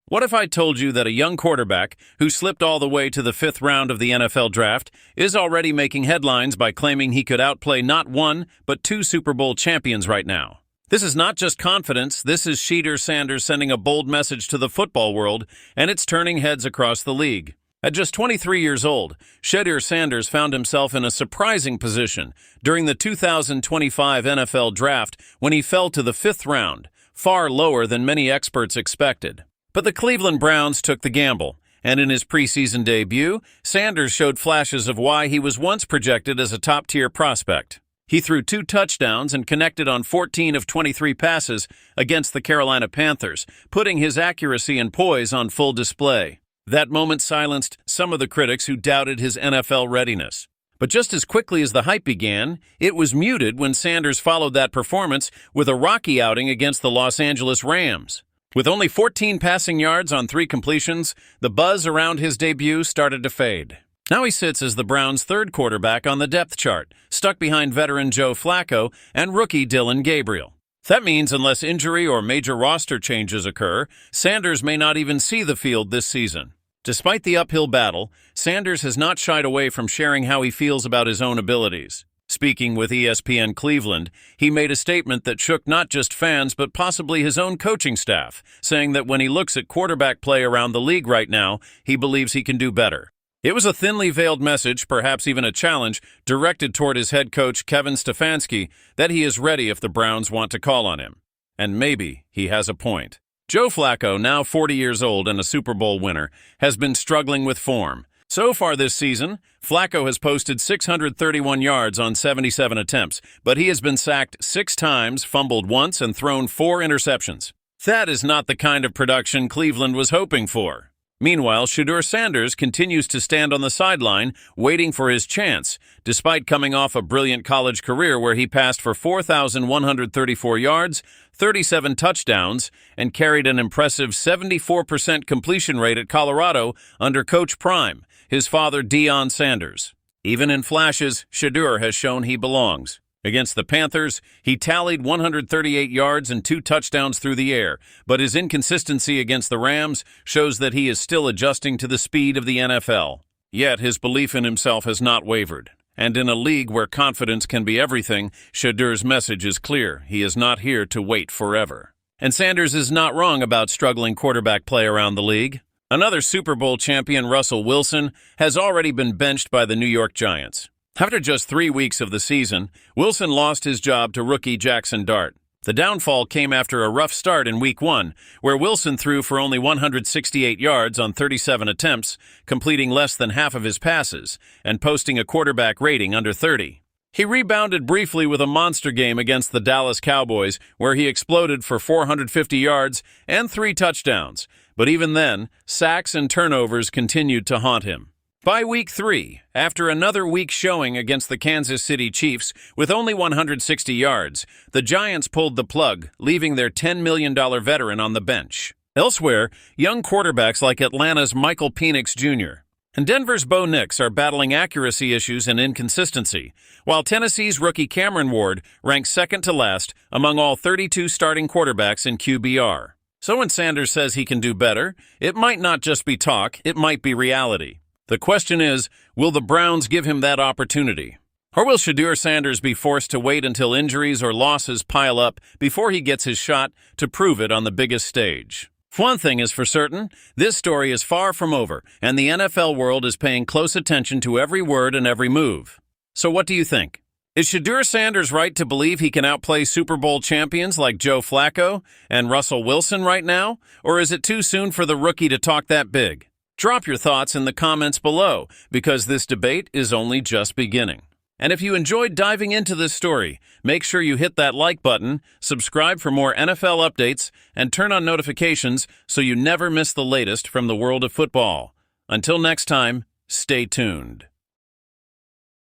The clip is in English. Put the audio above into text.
What if I told you that a young quarterback who slipped all the way to the 5th round of the NFL draft is already making headlines by claiming he could outplay not one, but 2 Super Bowl champions right now? This is not just confidence, this is Shedeur Sanders sending a bold message to the football world, and it's turning heads across the league. At just 23 years old, Shedeur Sanders found himself in a surprising position during the 2025 NFL draft when he fell to the 5th round, far lower than many experts expected. But the Cleveland Browns took the gamble, and in his preseason debut, Sanders showed flashes of why he was once projected as a top-tier prospect. He threw 2 touchdowns and connected on 14 of 23 passes against the Carolina Panthers, putting his accuracy and poise on full display. That moment silenced some of the critics who doubted his NFL readiness. But just as quickly as the hype began, it was muted when Sanders followed that performance with a rocky outing against the Los Angeles Rams. With only 14 passing yards on 3 completions, the buzz around his debut started to fade. Now he sits as the Browns' 3rd quarterback on the depth chart, stuck behind veteran Joe Flacco and rookie Dillon Gabriel. That means unless injury or major roster changes occur, Sanders may not even see the field this season. Despite the uphill battle, Sanders has not shied away from sharing how he feels about his own abilities. Speaking with ESPN Cleveland, he made a statement that shook not just fans but possibly his own coaching staff, saying that when he looks at quarterback play around the league right now, he believes he can do better. It was a thinly veiled message, perhaps even a challenge, directed toward his head coach Kevin Stefanski that he is ready if the Browns want to call on him. And maybe he has a point. Joe Flacco, now 40 years old and a Super Bowl winner, has been struggling with form. So far this season, Flacco has posted 631 yards on 77 attempts, but he has been sacked 6 times, fumbled once, and thrown 4 interceptions. That is not the kind of production Cleveland was hoping for. Meanwhile, Shedeur Sanders continues to stand on the sideline, waiting for his chance, despite coming off a brilliant college career where he passed for 4,134 yards, 37 touchdowns, and carried an impressive 74% completion rate at Colorado under Coach Prime, his father Deion Sanders. Even in flashes, Shedeur has shown he belongs. Against the Panthers, he tallied 138 yards and 2 touchdowns through the air, but his inconsistency against the Rams shows that he is still adjusting to the speed of the NFL. Yet his belief in himself has not wavered. And in a league where confidence can be everything, Shedeur's message is clear. He is not here to wait forever. And Sanders is not wrong about struggling quarterback play around the league. Another Super Bowl champion, Russell Wilson, has already been benched by the New York Giants. After just 3 weeks of the season, Wilson lost his job to rookie Jackson Dart. The downfall came after a rough start in Week 1, where Wilson threw for only 168 yards on 37 attempts, completing less than half of his passes, and posting a quarterback rating under 30. He rebounded briefly with a monster game against the Dallas Cowboys, where he exploded for 450 yards and 3 touchdowns. But even then, sacks and turnovers continued to haunt him. By Week 3, after another weak showing against the Kansas City Chiefs with only 160 yards, the Giants pulled the plug, leaving their $10 million veteran on the bench. Elsewhere, young quarterbacks like Atlanta's Michael Penix Jr. and Denver's Bo Nix are battling accuracy issues and inconsistency, while Tennessee's rookie Cameron Ward ranks second to last among all 32 starting quarterbacks in QBR. So when Sanders says he can do better, it might not just be talk, it might be reality. The question is, will the Browns give him that opportunity? Or will Shedeur Sanders be forced to wait until injuries or losses pile up before he gets his shot to prove it on the biggest stage? One thing is for certain, this story is far from over, and the NFL world is paying close attention to every word and every move. So what do you think? Is Shedeur Sanders right to believe he can outplay Super Bowl champions like Joe Flacco and Russell Wilson right now? Or is it too soon for the rookie to talk that big? Drop your thoughts in the comments below, because this debate is only just beginning. And if you enjoyed diving into this story, make sure you hit that like button, subscribe for more NFL updates, and turn on notifications so you never miss the latest from the world of football. Until next time, stay tuned.